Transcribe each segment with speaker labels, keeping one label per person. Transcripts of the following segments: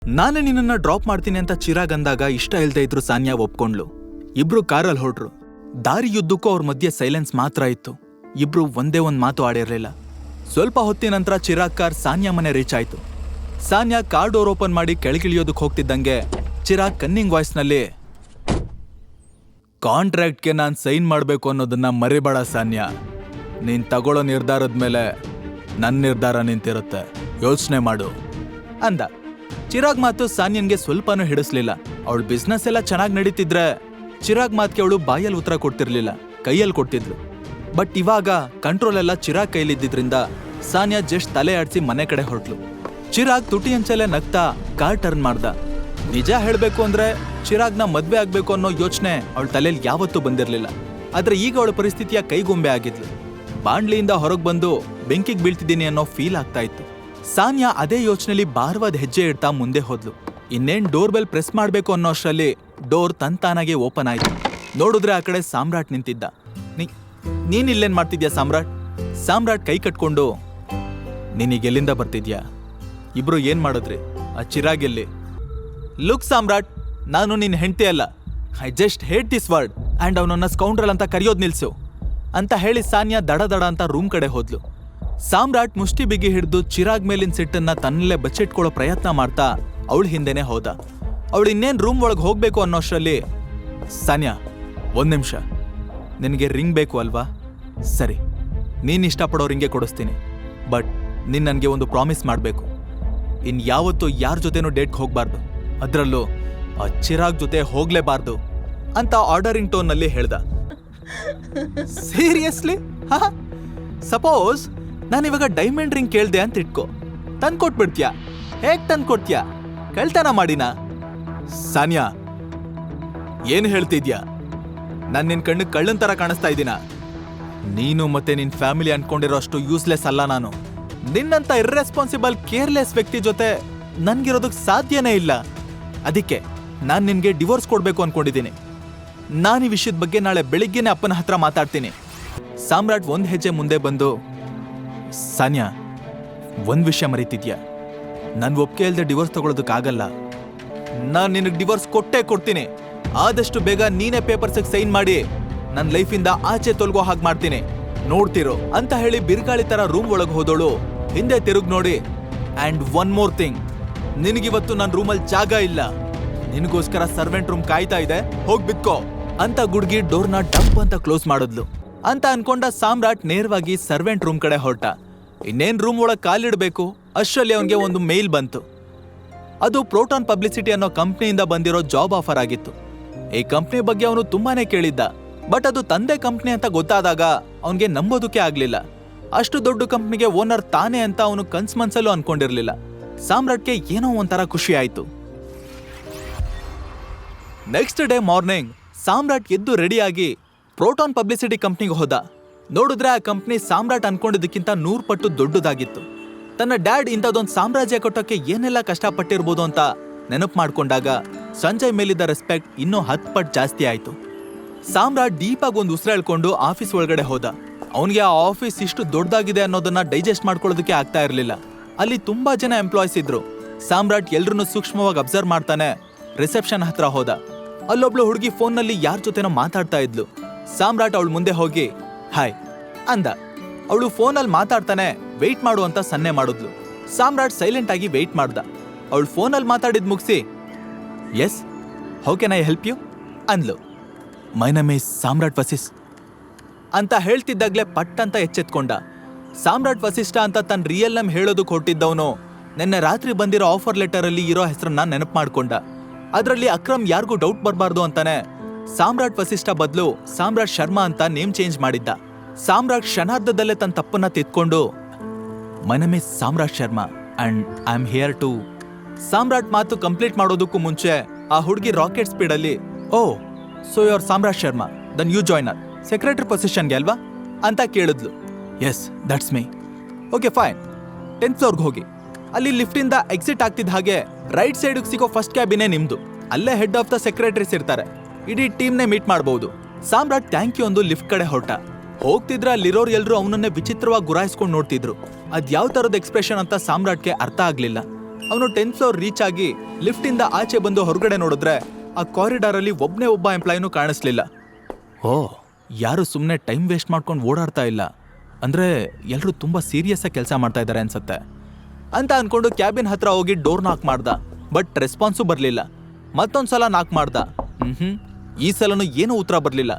Speaker 1: ನಾನೇ ನಿನ್ನನ್ನ ಡ್ರಾಪ್ ಮಾಡ್ತೀನಿ ಅಂತ ಚಿರಾಗ್ ಅಂದಾಗ ಇಷ್ಟ ಇಲ್ದೇ ಇದ್ರು ಸಾನ್ಯಾ ಒಪ್ಕೊಂಡ್ಲು. ಇಬ್ರು ಕಾರಲ್ಲಿ ಹೊರಟ್ರು. ದಾರಿಯುದ್ದಕ್ಕೂ ಅವ್ರ ಮಧ್ಯೆ ಸೈಲೆನ್ಸ್ ಮಾತ್ರ ಇತ್ತು. ಇಬ್ರು ಒಂದೇ ಒಂದ್ ಮಾತು ಆಡಿರ್ಲಿಲ್ಲ. ಸ್ವಲ್ಪ ಹೊತ್ತಿನ ನಂತರ ಚಿರಾಗ್ ಕಾರ್ ಸಾನ್ಯಾ ಮನೆ ರೀಚ್ ಆಯ್ತು. ಸಾನ್ಯಾ ಕಾರ್ ಡೋರ್ ಓಪನ್ ಮಾಡಿ ಕೆಳಗಿಳಿಯೋದಕ್ಕೆ ಹೋಗ್ತಿದ್ದಂಗೆ ಚಿರಾಗ್ ಕನ್ನಿಂಗ್ ವಾಯ್ಸ್ನಲ್ಲಿ, ಕಾಂಟ್ರಾಕ್ಟ್ಗೆ ನಾನು ಸೈನ್ ಮಾಡಬೇಕು ಅನ್ನೋದನ್ನ ಮರಿಬೇಡ ಸಾನ್ಯಾ. ನೀನ್ ತಗೊಳ್ಳೋ ನಿರ್ಧಾರದ ಮೇಲೆ ನನ್ನ ನಿರ್ಧಾರ ನಿಂತಿರುತ್ತೆ, ಯೋಚನೆ ಮಾಡು ಅಂದ. ಚಿರಾಗ್ ಮಾತು ಸಾನ್ಯನ್ಗೆ ಸ್ವಲ್ಪನೂ ಹಿಡಿಸ್ಲಿಲ್ಲ. ಅವಳ ಬಿಸ್ನೆಸ್ ಎಲ್ಲ ಚೆನ್ನಾಗಿ ನಡೀತಿದ್ರೆ ಚಿರಾಗ್ ಮಾತ್ಗೆ ಅವಳು ಬಾಯಲ್ಲಿ ಉತ್ತರ ಕೊಡ್ತಿರ್ಲಿಲ್ಲ, ಕೈಯಲ್ಲಿ ಕೊಡ್ತಿದ್ಲು. ಬಟ್ ಇವಾಗ ಕಂಟ್ರೋಲ್ ಎಲ್ಲ ಚಿರಾಗ್ ಕೈಲಿದ್ದಿದ್ರಿಂದ ಸಾನ್ಯಾ ಜಸ್ಟ್ ತಲೆ ಆಡ್ಸಿ ಮನೆ ಕಡೆ ಹೊರಟ್ಲು. ಚಿರಾಗ್ ತುಟಿ ಅಂಚಲೆ ನಗ್ತಾ ಕಾರ್ ಟರ್ನ್ ಮಾಡ್ದ. ನಿಜ ಹೇಳ್ಬೇಕು ಅಂದ್ರೆ ಚಿರಾಗ್ನ ಮದ್ವೆ ಆಗ್ಬೇಕು ಅನ್ನೋ ಯೋಚನೆ ಅವಳ ತಲೆಯಲ್ಲಿ ಯಾವತ್ತೂ ಬಂದಿರ್ಲಿಲ್ಲ. ಆದ್ರೆ ಈಗ ಅವಳ ಪರಿಸ್ಥಿತಿಯ ಕೈಗೊಂಬೆ ಆಗಿದ್ಲು. ಬಾಂಡ್ಲಿಯಿಂದ ಹೊರಗೆ ಬಂದು ಬೆಂಕಿಗೆ ಬೀಳ್ತಿದ್ದೀನಿ ಅನ್ನೋ ಫೀಲ್ ಆಗ್ತಾ ಇತ್ತು. ಸಾನ್ಯಾ ಅದೇ ಯೋಚನೆಯಲ್ಲಿ ಭಾರವಾದ ಹೆಜ್ಜೆ ಇಡ್ತಾ ಮುಂದೆ ಹೋದ್ಲು. ಇನ್ನೇನ್ ಡೋರ್ ಬೆಲ್ ಪ್ರೆಸ್ ಮಾಡ್ಬೇಕು ಅನ್ನೋ ಅಷ್ಟರಲ್ಲಿ ಡೋರ್ ತಂತಾನಾಗೆ ಓಪನ್ ಆಯ್ತು. ನೋಡಿದ್ರೆ ಆ ಕಡೆ ಸಾಮ್ರಾಟ್ ನಿಂತಿದ್ದ. ನೀನ್ ಇಲ್ಲೇನ್ ಮಾಡ್ತಿದ್ಯಾ ಸಾಮ್ರಾಟ್? ಸಾಮ್ರಾಟ್ ಕೈ ಕಟ್ಕೊಂಡು, ನೀನೀಗೆಲ್ಲಿಂದ ಬರ್ತಿದ್ಯಾ? ಇಬ್ರು ಏನ್ ಮಾಡಿದ್ರಿ? ಆ ಚಿರಾಗ್ ಎಲ್ಲಿ? ಲುಕ್ ಸಾಮ್ರಾಟ್, ನಾನು ನಿನ್ ಹೆಂಡತಿ ಅಲ್ಲ. I just hate this word and ಅವನನ್ನ ಸ್ಕೌಂಡ್ರಲ್ ಅಂತ ಕರೆಯೋದ್ ನಿಲ್ಸು ಅಂತ ಹೇಳಿ ಸಾನ್ಯಾ ದಡ ದಡ ಅಂತ ರೂಮ್ ಕಡೆ ಹೋದ್ಲು. ಸಾಮ್ರಾಟ್ ಮುಷ್ಟಿ ಬಿಗಿ ಹಿಡಿದು ಚಿರಾಗ್ ಮೇಲಿನ ಸಿಟ್ಟನ್ನ ತನ್ನಲ್ಲೇ ಬಚ್ಚಿಟ್ಕೊಳ್ಳೋ ಪ್ರಯತ್ನ ಮಾಡ್ತಾ ಅವಳ ಹಿಂದೆನೆ ಹೋದ. ಅವಳು ಇನ್ನೇನ್ ರೂಮ್ ಒಳಗೆ ಹೋಗ್ಬೇಕು ಅನ್ನೋಷ್ಟರಲ್ಲಿ, ಸಾನ್ಯಾ ಒಂದ್ ನಿಮಿಷ, ನಿನಗೆ ರಿಂಗ್ ಬೇಕು ಅಲ್ವಾ? ಸರಿ, ನೀನ್ ಇಷ್ಟಪಡೋ ರಿಂಗೆ ಕೊಡಿಸ್ತೀನಿ. ಬಟ್ ನೀನ್ ನನಗೆ ಒಂದು ಪ್ರಾಮಿಸ್ ಮಾಡಬೇಕು. ಯಾವತ್ತೂ ಯಾರ ಜೊತೆನೂ ಡೇಟ್ಗೆ ಹೋಗ್ಬಾರ್ದು, ಅದರಲ್ಲೂ ಆ ಚಿರಾಗ್ ಜೊತೆ ಹೋಗ್ಲೇಬಾರ್ದು ಅಂತ ಆರ್ಡರಿಂಗ್ ಟೋನ್ನಲ್ಲಿ ಹೇಳ್ದ. ಸೀರಿಯಸ್ಲಿ? ಸಪೋಸ್ ನಾನಿವಾಗ ಡೈಮಂಡ್ ರಿಂಗ್ ಕೇಳ್ದೆ ಅಂತ ಇಟ್ಕೋ, ತಂದ್ಕೊಟ್ಬಿಡ್ತೀಯಾ? ಹೇಗ್ ತಂದ್ಕೊಡ್ತೀಯಾ? ಕಳ್ತನ ಮಾಡಿನಾ? ಸಾನ್ಯಾ, ಏನ್ ಹೇಳ್ತಿದ್ಯಾ? ನಾನ್ ನಿನ್ ಕಣ್ಣು ಕಳ್ಳನ್ ತರ ಕಾಣಿಸ್ತಾ ಇದ್ದೀನ? ನೀನು ಮತ್ತೆ ನಿನ್ ಫ್ಯಾಮಿಲಿ ಅನ್ಕೊಂಡಿರೋ ಅಷ್ಟು ಯೂಸ್ಲೆಸ್ ಅಲ್ಲ ನಾನು. ನಿನ್ನಂತ ಇರ್ರೆಸ್ಪಾನ್ಸಿಬಲ್ ಕೇರ್ಲೆಸ್ ವ್ಯಕ್ತಿ ಜೊತೆ ನನ್ಗಿರೋದಕ್ ಸಾಧ್ಯನೇ ಇಲ್ಲ. ಅದಕ್ಕೆ ನಾನ್ ನಿನ್ಗೆ ಡಿವೋರ್ಸ್ ಕೊಡ್ಬೇಕು ಅನ್ಕೊಂಡಿದ್ದೀನಿ. ನಾನು ಈ ವಿಷಯದ ಬಗ್ಗೆ ನಾಳೆ ಬೆಳಿಗ್ಗೆನೆ ಅಪ್ಪನ ಹತ್ರ ಮಾತಾಡ್ತೀನಿ. ಸಾಮ್ರಾಟ್ ಒಂದ್ ಹೆಜ್ಜೆ ಮುಂದೆ ಬಂದು, ಸಾನ್ಯಾ, ಒಂದ್ ವಿಷಯ ಮರೀತಿದ್ಯಾ? ನನ್ ಒಪ್ಪಿಗೆ ಇಲ್ದೆ ಡಿವೋರ್ಸ್ ತಗೊಳ್ಳೋದಕ್ಕಾಗಲ್ಲ. ನಾನ್ ನಿನಗ್ ಡಿವೋರ್ಸ್ ಕೊಟ್ಟೇ ಕೊಡ್ತೀನಿ. ಆದಷ್ಟು ಬೇಗ ನೀನೇ ಪೇಪರ್ಸ್ಗೆ ಸೈನ್ ಮಾಡಿ ನನ್ನ ಲೈಫಿಂದ ಆಚೆ ತೊಲಗೋ ಹಾಗೆ ಮಾಡ್ತೀನಿ, ನೋಡ್ತಿರೋ ಅಂತ ಹೇಳಿ ಬಿರ್ಗಾಳಿ ತರ ರೂಮ್ ಒಳಗೆ ಹೋದೋಳು ಹಿಂದೆ ತಿರುಗ್ ನೋಡಿ, ಅಂಡ್ ಒನ್ ಮೋರ್ ಥಿಂಗ್, ನಿನಗಿವತ್ತು ನನ್ನ ರೂಮಲ್ಲಿ ಜಾಗ ಇಲ್ಲ. ನಿನಗೋಸ್ಕರ ಸರ್ವೆಂಟ್ ರೂಮ್ ಕಾಯ್ತಾ ಇದೆ, ಹೋಗ್ ಬಿತ್ಕೋ ಅಂತ ಗುಡ್ಗಿ ಡೋರ್ನ ಡಂಪ್ ಅಂತ ಕ್ಲೋಸ್ ಮಾಡಿದ್ಲು. ಅಂತ ಅನ್ಕೊಂಡ ಸಾಮ್ರಾಟ್ ನೇರವಾಗಿ ಸರ್ವೆಂಟ್ ರೂಮ್ ಕಡೆ ಹೊರಟ. ಇನ್ನೇನ್ ರೂಮ್ ಒಳಗೆ ಕಾಲಿಡ್ಬೇಕು ಅಷ್ಟರಲ್ಲಿ ಅವನಿಗೆ ಒಂದು ಮೇಲ್ ಬಂತು. ಅದು ಪ್ರೋಟಾನ್ ಪಬ್ಲಿಸಿಟಿ ಅನ್ನೋ ಕಂಪ್ನಿಯಿಂದ ಬಂದಿರೋ ಜಾಬ್ ಆಫರ್ ಆಗಿತ್ತು. ಈ ಕಂಪ್ನಿ ಬಗ್ಗೆ ಅವನು ತುಂಬಾನೇ ಕೇಳಿದ್ದ. ಬಟ್ ಅದು ತಂದೆ ಕಂಪ್ನಿ ಅಂತ ಗೊತ್ತಾದಾಗ ಅವನಿಗೆ ನಂಬೋದಕ್ಕೆ ಆಗ್ಲಿಲ್ಲ. ಅಷ್ಟು ದೊಡ್ಡ ಕಂಪ್ನಿಗೆ ಓನರ್ ತಾನೇ ಅಂತ ಅವನು ಕನ್ಸ್ ಮನ್ಸಲ್ಲೂ ಅನ್ಕೊಂಡಿರ್ಲಿಲ್ಲ. ಸಾಮ್ರಾಟ್ಗೆ ಏನೋ ಒಂಥರ ಖುಷಿ ಆಯ್ತು. ನೆಕ್ಸ್ಟ್ ಡೇ ಮಾರ್ನಿಂಗ್ ಸಾಮ್ರಾಟ್ ಎದ್ದು ರೆಡಿಯಾಗಿ ಪ್ರೋಟಾನ್ ಪಬ್ಲಿಸಿಟಿ ಕಂಪ್ನಿಗೆ ಹೋದ. ನೋಡಿದ್ರೆ ಆ ಕಂಪ್ನಿ ಸಾಮ್ರಾಟ್ ಅನ್ಕೊಂಡಿದ್ದಕ್ಕಿಂತ 100 ಪಟ್ಟು ದೊಡ್ಡದಾಗಿತ್ತು. ತನ್ನ ಡ್ಯಾಡ್ ಇಂಥದೊಂದು ಸಾಮ್ರಾಜ್ಯ ಕೊಟ್ಟಕ್ಕೆ ಏನೆಲ್ಲ ಕಷ್ಟಪಟ್ಟಿರ್ಬೋದು ಅಂತ ನೆನಪು ಮಾಡ್ಕೊಂಡಾಗ ಸಂಜಯ್ ಮೇಲಿದ್ದ ರೆಸ್ಪೆಕ್ಟ್ ಇನ್ನೂ 10 ಪಟ್ಟು ಜಾಸ್ತಿ ಆಯ್ತು. ಸಾಮ್ರಾಟ್ ಡೀಪಾಗಿ ಒಂದು ಉಸಿರೆಳ್ಕೊಂಡು ಆಫೀಸ್ ಒಳಗಡೆ ಹೋದ. ಅವನಿಗೆ ಆ ಆಫೀಸ್ ಇಷ್ಟು ದೊಡ್ಡದಾಗಿದೆ ಅನ್ನೋದನ್ನ ಡೈಜೆಸ್ಟ್ ಮಾಡ್ಕೊಳ್ಳೋದಕ್ಕೆ ಆಗ್ತಾ ಇರಲಿಲ್ಲ. ಅಲ್ಲಿ ತುಂಬಾ ಜನ ಎಂಪ್ಲಾಯ್ಸ್ ಇದ್ರು. ಸಾಮ್ರಾಟ್ ಎಲ್ರನ್ನೂ ಸೂಕ್ಷ್ಮವಾಗಿ ಅಬ್ಸರ್ವ್ ಮಾಡ್ತಾನೆ ರಿಸೆಪ್ಷನ್ ಹತ್ರ ಹೋದ. ಅಲ್ಲೊಬ್ಳು ಹುಡುಗಿ ಫೋನ್ನಲ್ಲಿ ಯಾರ ಜೊತೆನೋ ಮಾತಾಡ್ತಾ ಇದ್ಲು. ಸಾಮ್ರಾಟ್ ಅವಳು ಮುಂದೆ ಹೋಗಿ ಹಾಯ್ ಅಂದ. ಅವಳು ಫೋನಲ್ಲಿ ಮಾತಾಡ್ತಾನೆ ವೆಯ್ಟ್ ಮಾಡು ಅಂತ ಸನ್ನೆ ಮಾಡಿದ್ಲು. ಸಾಮ್ರಾಟ್ ಸೈಲೆಂಟ್ ಆಗಿ ವೆಯ್ಟ್ ಮಾಡ್ದ. ಅವಳು ಫೋನಲ್ಲಿ ಮಾತಾಡಿದ್ ಮುಗಿಸಿ, yes, how can I help you ಅಂದ್ಲು. ಮೈ ನೇಮ್ ಈಸ್ ಸಾಮ್ರಾಟ್ ವಸಿಸ್ ಅಂತ ಹೇಳ್ತಿದ್ದಾಗ್ಲೇ ಪಟ್ ಅಂತ ಎಚ್ಚೆತ್ಕೊಂಡ. ಸಾಮ್ರಾಟ್ ವಸಿಷ್ಠ ಅಂತ ತನ್ನ ರಿಯಲ್ ನೇಮ್ ಹೇಳೋದಕ್ಕೆ ಹೊರಟಿದ್ದವನು ನಿನ್ನೆ ರಾತ್ರಿ ಬಂದಿರೋ ಆಫರ್ ಲೆಟರ್ ಅಲ್ಲಿ ಇರೋ ಹೆಸರನ್ನ ನೆನಪು ಮಾಡ್ಕೊಂಡ. ಅದರಲ್ಲಿ ಅಕ್ರಮ್ ಯಾರಿಗೂ ಡೌಟ್ ಬರಬಾರ್ದು ಅಂತಾನೆ ಸಾಮ್ರಾಟ್ ವಸಿಷ್ಠ ಬದಲು ಸಾಮ್ರಾಟ್ ಶರ್ಮಾ ಅಂತ ನೇಮ್ ಚೇಂಜ್ ಮಾಡಿದ್ದ. ಸಾಮ್ರಾಟ್ ಕ್ಷಣಾರ್ಧದಲ್ಲೇ ತನ್ನ ತಪ್ಪನ್ನ ತಿದ್ಕೊಂಡು, my name is Samrat Sharma and I am here to. Samrat ಮಾತು ಕಂಪ್ಲೀಟ್ ಮಾಡೋದಕ್ಕೂ ಮುಂಚೆ ಆ ಹುಡುಗಿ ರಾಕೆಟ್ ಸ್ಪೀಡ್ ಅಲ್ಲಿ, oh so you're Samrat Sharma, then you joiner secretary ಪೊಸಿಷನ್ಗೆ ಅಲ್ವಾ ಅಂತ ಕೇಳಿದ್ಲು. Yes, that's me. Okay fine, 10th ಫ್ಲೋರ್ಗೆ ಹೋಗಿ ಅಲ್ಲಿ ಲಿಫ್ಟಿಂದ ಎಕ್ಸಿಟ್ ಆಗ್ತಿದ್ದ ಹಾಗೆ ರೈಟ್ ಸೈಡ್ಗೆ ಸಿಗೋ ಫಸ್ಟ್ ಕ್ಯಾಬಿನೇ ನಿಮ್ದು. ಅಲ್ಲೇ ಹೆಡ್ ಆಫ್ ದ ಸೆಕ್ರೆಟರೀಸ್ ಇರ್ತಾರೆ. ಇಡೀ ಟೀಮ್ನೇ ಮೀಟ್ ಮಾಡಬಹುದು. ಸಾಮ್ರಾಟ್ ಥ್ಯಾಂಕ್ ಯು ಒಂದು ಲಿಫ್ಟ್ ಕಡೆ ಹೊರಟ. ಹೋಗ್ತಿದ್ರೆ ಅಲ್ಲಿರೋರು ಎಲ್ಲರೂ ಅವನನ್ನೇ ವಿಚಿತ್ರವಾಗಿ ಗುರಾಯಿಸ್ಕೊಂಡು ನೋಡ್ತಿದ್ರು. ಅದ್ ಯಾವ ತರದ ಎಕ್ಸ್ಪ್ರೆಷನ್ ಅಂತ ಸಾಮ್ರಾಟ್ಗೆ ಅರ್ಥ ಆಗ್ಲಿಲ್ಲ. ಅವನು 10th ಫ್ಲೋರ್ ರೀಚ್ ಆಗಿ ಲಿಫ್ಟ್ ಇಂದ ಆಚೆ ಬಂದು ಹೊರಗಡೆ ನೋಡಿದ್ರೆ ಆ ಕಾರಿಡಾರ್ ಅಲ್ಲಿ ಒಬ್ಬ ಎಂಪ್ಲಾಯಿನೂ ಕಾಣಿಸ್ಲಿಲ್ಲ. ಓ, ಯಾರು ಸುಮ್ಮನೆ ಟೈಮ್ ವೇಸ್ಟ್ ಮಾಡ್ಕೊಂಡು ಓಡಾಡ್ತಾ ಇಲ್ಲ, ಅಂದ್ರೆ ಎಲ್ಲರೂ ತುಂಬಾ ಸೀರಿಯಸ್ ಆಗಿ ಕೆಲಸ ಮಾಡ್ತಾ ಇದ್ದಾರೆ ಅನ್ಸತ್ತೆ ಅಂತ ಅನ್ಕೊಂಡು ಕ್ಯಾಬಿನ್ ಹತ್ರ ಹೋಗಿ ಡೋರ್ ನಾಕ್ ಮಾಡ್ದ. ಬಟ್ ರೆಸ್ಪಾನ್ಸು ಬರ್ಲಿಲ್ಲ. ಮತ್ತೊಂದ್ಸಲ ನಾಕ್ ಮಾಡ್ದ. ಈ ಸಲನು ಏನೂ ಉತ್ತರ ಬರ್ಲಿಲ್ಲ.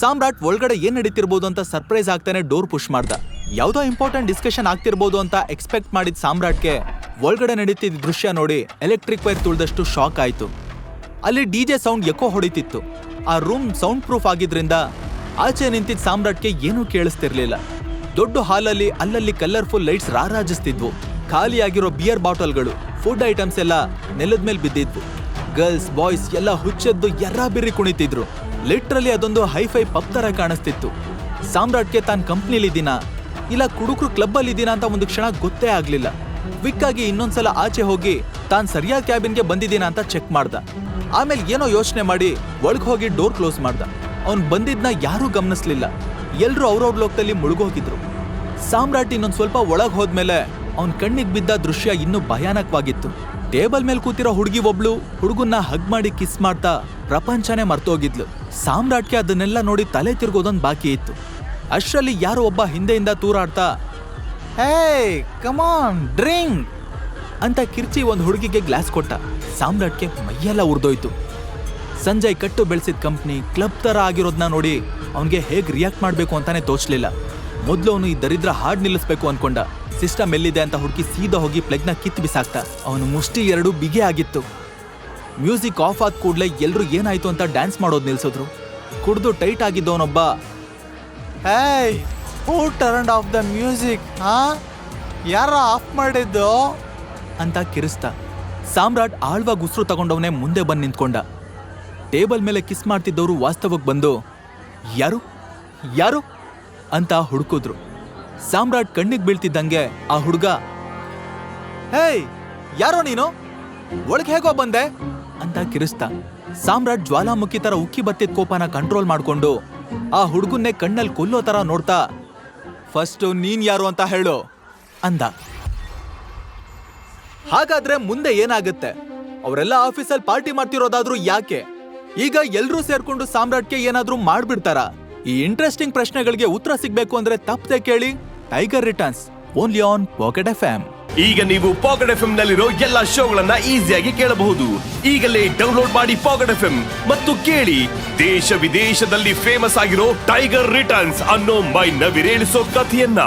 Speaker 1: ಸಾಮ್ರಾಟ್ ಒಳಗಡೆ ಏನ್ ನಡೀತಿರ್ಬೋದು ಅಂತ ಸರ್ಪ್ರೈಸ್ ಆಗ್ತಾನೆ ಡೋರ್ ಪುಷ್ ಮಾಡ್ದ. ಯಾವುದೋ ಇಂಪಾರ್ಟೆಂಟ್ ಡಿಸ್ಕಷನ್ ಆಗ್ತಿರ್ಬೋದು ಅಂತ ಎಕ್ಸ್ಪೆಕ್ಟ್ ಮಾಡಿದ ಸಾಮ್ರಾಟ್ಗೆ ಒಳಗಡೆ ನಡೀತಿದ್ದ ದೃಶ್ಯ ನೋಡಿ ಎಲೆಕ್ಟ್ರಿಕ್ ವೈರ್ ತುಳಿದಷ್ಟು ಶಾಕ್ ಆಯ್ತು. ಅಲ್ಲಿ DJ ಸೌಂಡ್ ಎಕೋ ಹೊಡಿತಿತ್ತು. ಆ ರೂಮ್ ಸೌಂಡ್ ಪ್ರೂಫ್ ಆಗಿದ್ರಿಂದ ಆಚೆ ನಿಂತಿದ್ದ ಸಾಮ್ರಾಟ್ಗೆ ಏನೂ ಕೇಳಿಸ್ತಿರ್ಲಿಲ್ಲ. ದೊಡ್ಡ ಹಾಲಲ್ಲಿ ಅಲ್ಲಲ್ಲಿ ಕಲರ್ಫುಲ್ ಲೈಟ್ಸ್ ರಾರಾಜಿಸ್ತಿದ್ವು. ಖಾಲಿಯಾಗಿರೋ ಬಿಯರ್ ಬಾಟಲ್ಗಳು, ಫುಡ್ ಐಟಮ್ಸ್ ಎಲ್ಲ ನೆಲದ ಮೇಲೆ ಬಿದ್ದಿದ್ವು. ಗರ್ಲ್ಸ್ ಬಾಯ್ಸ್ ಎಲ್ಲ ಹುಚ್ಚೆದ್ದು ಎರ್ರಾಬಿರ್ರಿ ಕುಣಿತಿದ್ರು. ಲಿಟ್ರಲಿ ಅದೊಂದು ಹೈಫೈ ಪಬ್ ತರ ಕಾಣಿಸ್ತಿತ್ತು. ಸಾಮ್ರಾಟ್ಗೆ ತಾನ್ ಕಂಪ್ನಿಲಿದ್ದೀನಾ ಇಲ್ಲ ಕುಡುಕ್ರು ಕ್ಲಬ್ಬಲ್ಲಿ ಇದ್ದೀನಾ ಅಂತ ಒಂದು ಕ್ಷಣ ಗೊತ್ತೇ ಆಗ್ಲಿಲ್ಲ. ಕ್ವಿಕ್ ಆಗಿ ಇನ್ನೊಂದ್ಸಲ ಆಚೆ ಹೋಗಿ ತಾನ್ ಸರಿಯಾದ ಕ್ಯಾಬಿನ್ಗೆ ಬಂದಿದ್ದೀನಾ ಅಂತ ಚೆಕ್ ಮಾಡ್ದ. ಆಮೇಲೆ ಏನೋ ಯೋಚನೆ ಮಾಡಿ ಒಳಗ್ ಹೋಗಿ ಡೋರ್ ಕ್ಲೋಸ್ ಮಾಡ್ದ. ಅವ್ನ್ ಬಂದಿದ್ನ ಯಾರೂ ಗಮನಿಸ್ಲಿಲ್ಲ. ಎಲ್ರೂ ಅವ್ರವ್ರ ಲೋಕದಲ್ಲಿ ಮುಳುಗೋಗಿದ್ರು. ಸಾಮ್ರಾಟ್ ಇನ್ನೊಂದ್ ಸ್ವಲ್ಪ ಒಳಗ್ ಹೋದ್ಮೇಲೆ ಅವ್ನ್ ಕಣ್ಣಿಗೆ ಬಿದ್ದ ದೃಶ್ಯ ಇನ್ನೂ ಭಯಾನಕವಾಗಿತ್ತು. ಟೇಬಲ್ ಮೇಲೆ ಕೂತಿರೋ ಹುಡುಗಿ ಒಬ್ಳು ಹುಡುಗನ್ನ ಹಗ್ ಮಾಡಿ ಕಿಸ್ ಮಾಡ್ತಾ ಪ್ರಪಂಚನೇ ಮರ್ತೋಗಿದ್ಲು. ಸಾಮ್ರಾಟ್ಗೆ ಅದನ್ನೆಲ್ಲ ನೋಡಿ ತಲೆ ತಿರ್ಗೋದೊಂದು ಬಾಕಿ ಇತ್ತು. ಅಷ್ಟರಲ್ಲಿ ಯಾರೋ ಒಬ್ಬ ಹಿಂದೆಯಿಂದ ತೂರಾಡ್ತಾ ಹೇ ಕಮ್ ಆನ್ ಡ್ರಿಂಕ್ ಅಂತ ಕಿರ್ಚಿ ಒಂದು ಹುಡುಗಿಗೆ ಗ್ಲಾಸ್ ಕೊಟ್ಟ. ಸಾಮ್ರಾಟ್ಗೆ ಮೈಯೆಲ್ಲ ಉರ್ದೋಯ್ತು. ಸಂಜಯ್ ಕಟ್ಟು ಬೆಳೆಸಿದ ಕಂಪ್ನಿ ಕ್ಲಬ್ ತರ ಆಗಿರೋದನ್ನ ನೋಡಿ ಅವನಿಗೆ ಹೇಗ್ ರಿಯಾಕ್ಟ್ ಮಾಡ್ಬೇಕು ಅಂತಾನೆ ತೋಚ್ಲಿಲ್ಲ. ಮೊದ್ಲು ಅವನು ಈ ದರಿದ್ರ ಹಾಡ್ ನಿಲ್ಲಿಸ್ಬೇಕು ಅನ್ಕೊಂಡ. ಸಿಸ್ಟಮ್ ಎಲ್ಲಿದೆ ಅಂತ ಹುಡುಕಿ ಸೀದಾ ಹೋಗಿ ಪ್ಲಗ್ನ ಕಿತ್ತು ಬಿಸಾಕ್ತ. ಅವನು ಮುಷ್ಟಿ 2 ಬಿಗಿ ಆಗಿತ್ತು. ಮ್ಯೂಸಿಕ್ ಆಫ್ ಆದ ಕೂಡಲೇ ಎಲ್ರು ಏನಾಯ್ತು ಅಂತ ಡ್ಯಾನ್ಸ್ ಮಾಡೋದು ನಿಲ್ಸಿದ್ರು. ಕುಡ್ದು ಟೈಟ್ ಆಗಿದ್ದವನೊಬ್ಬ hey who turned off the music, ಯಾರ ಆಫ್ ಮಾಡಿದ್ದು ಅಂತ ಕಿರಿಸ್ತ. ಸಾಮ್ರಾಟ್ ಆಳ್ವಾಗಿ ಉಸಿರು ತಗೊಂಡವನೇ ಮುಂದೆ ಬಂದು ನಿಂತ್ಕೊಂಡ. ಟೇಬಲ್ ಮೇಲೆ ಕಿಸ್ ಮಾಡ್ತಿದ್ದವರು ವಾಸ್ತವಕ್ಕೆ ಬಂದು ಯಾರು ಯಾರು ಅಂತ ಹುಡುಕಿದ್ರು. ಸಾಮ್ರಾಟ್ ಕಣ್ಣಿಗೆ ಬೀಳ್ತಿದ್ದಂಗೆ ಆ ಹುಡುಗ ಹೇಯ್ ಯಾರೋ ನೀನು, ಒಳಗೆ ಹೇಗೋ ಬಂದೆ ಅಂತ ಕಿರಿಸ್ತ. ಸಾಮ್ರಾಟ್ ಜ್ವಾಲಾಮುಖಿ ತರ ಉಕ್ಕಿ ಬತ್ತಿದ ಕೋಪನ ಕಂಟ್ರೋಲ್ ಮಾಡ್ಕೊಂಡು ಆ ಹುಡುಗನ್ನೇ ಕಣ್ಣಲ್ಲಿ ಕೊಲ್ಲೋ ತರ ನೋಡ್ತಾ ಫಸ್ಟ್ ನೀನ್ ಯಾರು ಅಂತ ಹೇಳು ಅಂದ. ಹಾಗಾದ್ರೆ ಮುಂದೆ ಏನಾಗುತ್ತೆ? ಅವರೆಲ್ಲ ಆಫೀಸಲ್ಲಿ ಪಾರ್ಟಿ ಮಾಡ್ತಿರೋದಾದ್ರೂ ಯಾಕೆ? ಈಗ ಎಲ್ರೂ ಸೇರ್ಕೊಂಡು ಸಾಮ್ರಾಟ್ಗೆ ಏನಾದ್ರೂ ಮಾಡ್ಬಿಡ್ತಾರ? ಈ ಇಂಟ್ರೆಸ್ಟಿಂಗ್ ಪ್ರಶ್ನೆಗಳಿಗೆ ಉತ್ತರ ಸಿಗ್ಬೇಕು ಅಂದ್ರೆ ತಪ್ಪದೆ ಕೇಳಿ Tiger Returns, only on pocket FM.
Speaker 2: ಈಗ ನೀವು ಪಾಕೆಟ್ FM ನಲ್ಲಿರೋ ಎಲ್ಲಾ ಶೋಗಳನ್ನ ಈಸಿಯಾಗಿ ಕೇಳಬಹುದು. ಈಗಲೇ ಡೌನ್ಲೋಡ್ ಮಾಡಿ ಪಾಕೆಟ್ FM ಮತ್ತು ಕೇಳಿ ದೇಶ ವಿದೇಶದಲ್ಲಿ ಫೇಮಸ್ ಆಗಿರೋ ಟೈಗರ್ ರಿಟರ್ನ್ಸ್ ಅನ್ನೋ ಮೈ ನವಿರೇಳಿಸೋ ಕಥೆಯನ್ನ.